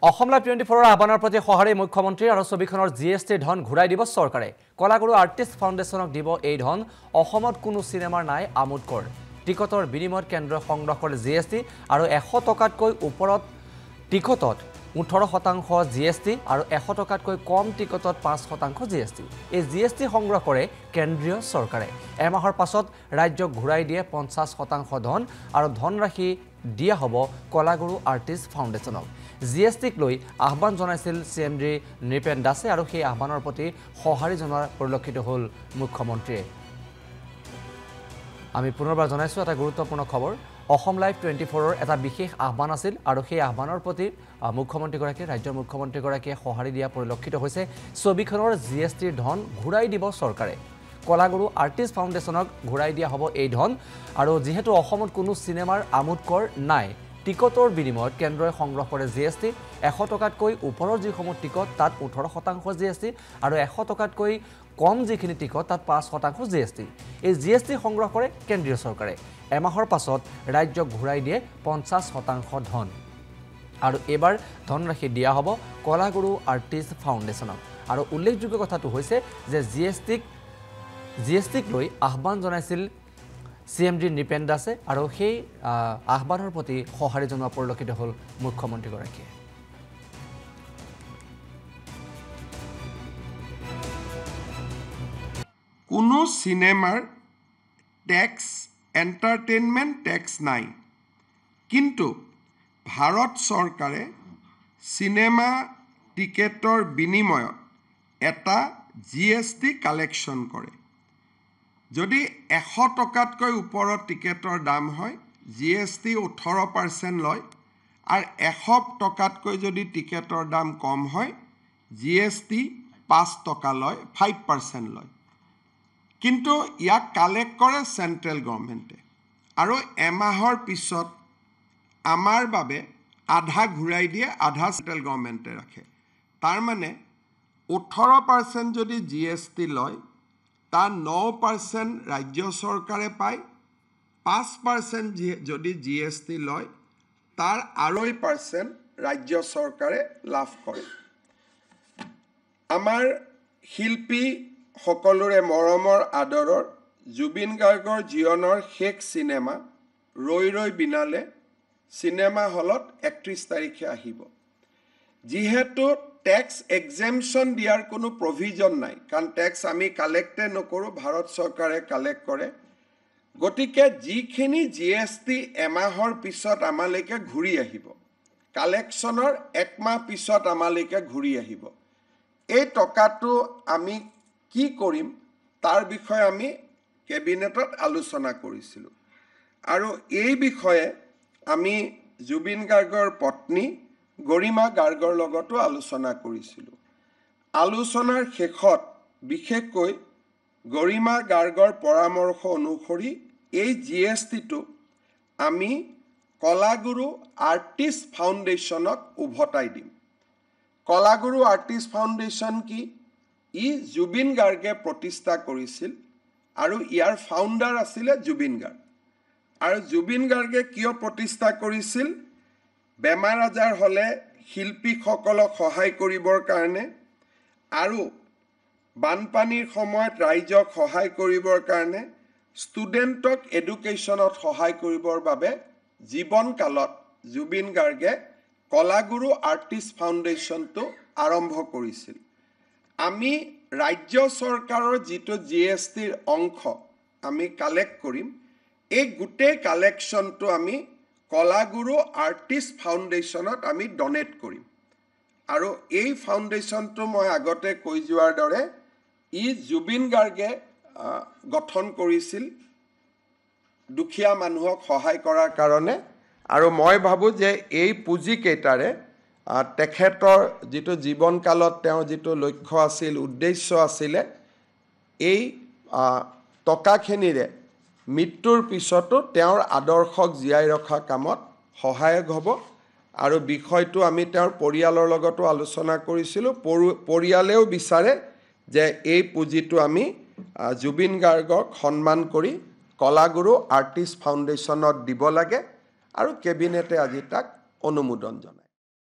Assam live 24 আহ্বানৰ প্ৰতি সঁহাৰি মুখ্যমন্ত্ৰী আৰু ছবিখনৰ জিএছটি ধন ঘূৰাই দিব চৰকাৰে কলাগুৰু আৰ্টিষ্ট ফাউণ্ডেশ্যনক দিব এই ধন অসমত কোনো সিনেমাৰ নাই আমোদ কৰ টিকটৰ বিনিময়ত কেন্দ্ৰ সংগ্ৰহ কৰে জিএছটি আৰু 100 টকাতকৈ ওপৰত টিকটত 18% জিএছটি আৰু 100 টকাতকৈ কম টিকটত 5% জিএছটি এই জিএছটি সংগ্ৰহ কৰে কেন্দ্ৰীয় চৰকাৰে এমাহৰ পাছত ৰাজ্যক ঘূৰাই দিয়ে 50% ধন আৰু ধনৰাশি দিয়া হ'ব কলাগুৰু আৰ্টিষ্ট ফাউণ্ডেশ্যনক জিএছটিক লৈ আহ্বান জনাইছিল সিএমডি নৃপেন দাসে আৰু সেই আহ্বানৰ প্ৰতি সঁহাৰি জনোৱাৰ পৰিলক্ষিত হ'ল মুখ্যমন্ত্ৰীয়ে আমি পুনৰবাৰ জনাইছো এটা গুৰুত্বপূৰ্ণ খবৰ অসম লাইভ 24ৰ এটা বিশেষ আহ্বান আছিল আৰু সেই আহ্বানৰ প্ৰতি মুখ্যমন্ত্ৰীগৰাকী ৰাজ্যৰ মুখ্যমন্ত্ৰীগৰাকীয়ে সঁহাৰি দিয়া পৰিলক্ষিত হৈছে ছবিখনৰ জিএছটিৰ ধন ঘূৰাই দিব চৰকাৰে কলাগুৰু আৰ্টিষ্ট ফাউণ্ডেশ্যনক ঘূৰাই দিয়া হ'ব এই ধন আৰু যেহেতু অসমত কোনো সিনেমাৰ আমোদকৰ নাই টিকটৰ বিনিময়ত কেন্দ্ৰই সংগ্ৰহ কৰে জিএছটি 100 টকাতকৈ ওপৰৰ যিসমূহ টিকট তাত 18% জিএছটি আৰু 100 টকাতকৈ কম যিখিনি টিকট তাত 5% জিএছটি এই জিএছটি সংগ্ৰহ কৰে কেন্দ্ৰীয় চৰকাৰে এমাহৰ পাছত ৰাজ্যক ঘূৰাই দিয়ে 50% ধন আৰু এবাৰ ধনৰাশি দিয়া হ'ব কলাগুৰু আৰ্টিষ্ট ফাউণ্ডেশ্যনক আৰু উল্লেখযোগ্য কথাটো হৈছে যে জিএছটিক লৈ আহ্বান জনাইছিল সিএমডি নৃপেন দাসে আৰু সেই আহ্বানৰ প্ৰতি সঁহাৰি জনোৱা পৰিলক্ষিত হ'ল মুখ্যমন্ত্ৰীগৰাকীয়ে কোনো সিনেমাৰ ট্যাক্স এন্টাৰটেইনমেন্ট ট্যাক্স নাই কিন্তু ভাৰত চৰকাৰে সিনেমা টিকেটৰ বিনিময়ত এটা জিএছটি কালেকশন কৰে যদি 100 টকাতকৈ ওপৰত টিকেটৰ দাম হয় জিএছটি 18% লয় আৰু 100 টকাতকৈ যদি টিকেটৰ দাম কম হয় জিএছটি 5 টকা লয় 5% লয় কিন্তু ইয়াক কালেক্ট কৰে সেন্ট্ৰেল গভৰ্নমেন্টে আৰু এমাহৰ পিছত আমাৰ বাবে আধা ঘূৰাই দিয়ে আধা সেন্ট্ৰেল গভৰ্নমেন্টে ৰাখে তাৰ মানে 18% যদি জিএছটি লয় তা 9% ৰাজ্য চৰকাৰে পায় 5% যদি জিএছটি লয় তাৰ 2.5% ৰাজ্য চৰকাৰে লাভ কৰে আমাৰ শিল্পী সকলোৰে মৰমৰ আদৰৰ জুবিন গাৰ্গৰ জীৱনৰ শেষ সিনেমা ৰৈ ৰৈ বিনালে সিনেমা হলত 31 তাৰিখে আহিব যিহেতু ট্যাক্স এক্সেম্পশন দিয়াৰ কোনো প্ৰভিজন নাই কাৰণ ট্যাক্স আমি কালেক্টে নকৰো ভাৰত চৰকাৰে কালেক্ট কৰে গতিকে যিখিনি জিএছটি এমাহৰ পিছত আমালৈকে ঘূৰি আহিব কালেকশনৰ একমাহ পিছত আমালৈকে ঘূৰি আহিব এই টকাটো আমি কি কৰিম তাৰ বিষয়ে আমি কেবিনেটত আলোচনা কৰিছিলো আৰু এই বিষয়ে আমি জুবিন গাৰ্গৰ পত্নী গৰিমা গাৰ্গৰ লগতো আলোচনা কৰিছিলো আলোচনাৰ শেষত বিশেষকৈ গৰিমা গাৰ্গৰ পৰামৰ্শ অনুসৰি এই জিএছটিটো আমি কলাগুৰু আৰ্টিষ্ট ফাউণ্ডেশ্যনক উভতাই দিম কলাগুৰু আৰ্টিষ্ট ফাউণ্ডেশ্যন কি ই জুবিন গাৰ্গে প্ৰতিষ্ঠা কৰিছিল আৰু ইয়াৰ ফাউণ্ডাৰ আছিল জুবিন গাৰ্গ আৰু জুবিন গাৰ্গে কিয় প্ৰতিষ্ঠা কৰিছিল বেমাৰ আজাৰ হলে শিল্পীসকলক সহায় কৰিবৰ কাৰণে আৰু বানপানীৰ সময়ত ৰাইজক সহায় কৰিবৰ কাৰণে ষ্টুডেণ্টক এডুকেশ্যনত সহায় কৰিবৰ বাবে জীৱন কালত জুবিন গাৰ্গে কলাগুৰু আৰ্টিষ্ট ফাউণ্ডেশ্যনটো আৰম্ভ কৰিছিল আমি ৰাজ্য চৰকাৰৰ যিটো জিএছটিৰ অংশ আমি কালেক্ট কৰিম এই গোটেই কালেকশনটো আমি কলাগুৰু আৰ্টিষ্ট ফাউণ্ডেশ্যনত আমি ডনেট কৰিম আৰু এই ফাউণ্ডেশ্যনটো মই আগতে কৈ যোৱাৰ দৰে ই জুবিন গাৰ্গে গঠন কৰিছিল দুখীয়া মানুহক সহায় কৰাৰ কাৰণে আৰু মই ভাবো যে এই পুঁজি কেইটাৰে তেখেতৰ যিটো জীৱন কালত তেওঁৰ যিটো লক্ষ্য আছিল উদ্দেশ্য আছিল এই টকাখিনিৰে মৃত্যুৰ পিছতো তেওঁৰ আদৰ্শক জীয়াই ৰখা কামত সহায়ক হ'ব আৰু বিষয়টো আমি তেওঁৰ পৰিয়ালৰ লগতো আলোচনা কৰিছিলো পৰিয়ালেও বিচাৰে যে এই পুঁজিটো আমি জুবিন গাৰ্গক সন্মান কৰি কলাগুৰু আৰ্টিষ্ট ফাউণ্ডেশ্যনত দিব লাগে আৰু কেবিনেটে আজি তাক অনুমোদন জনায়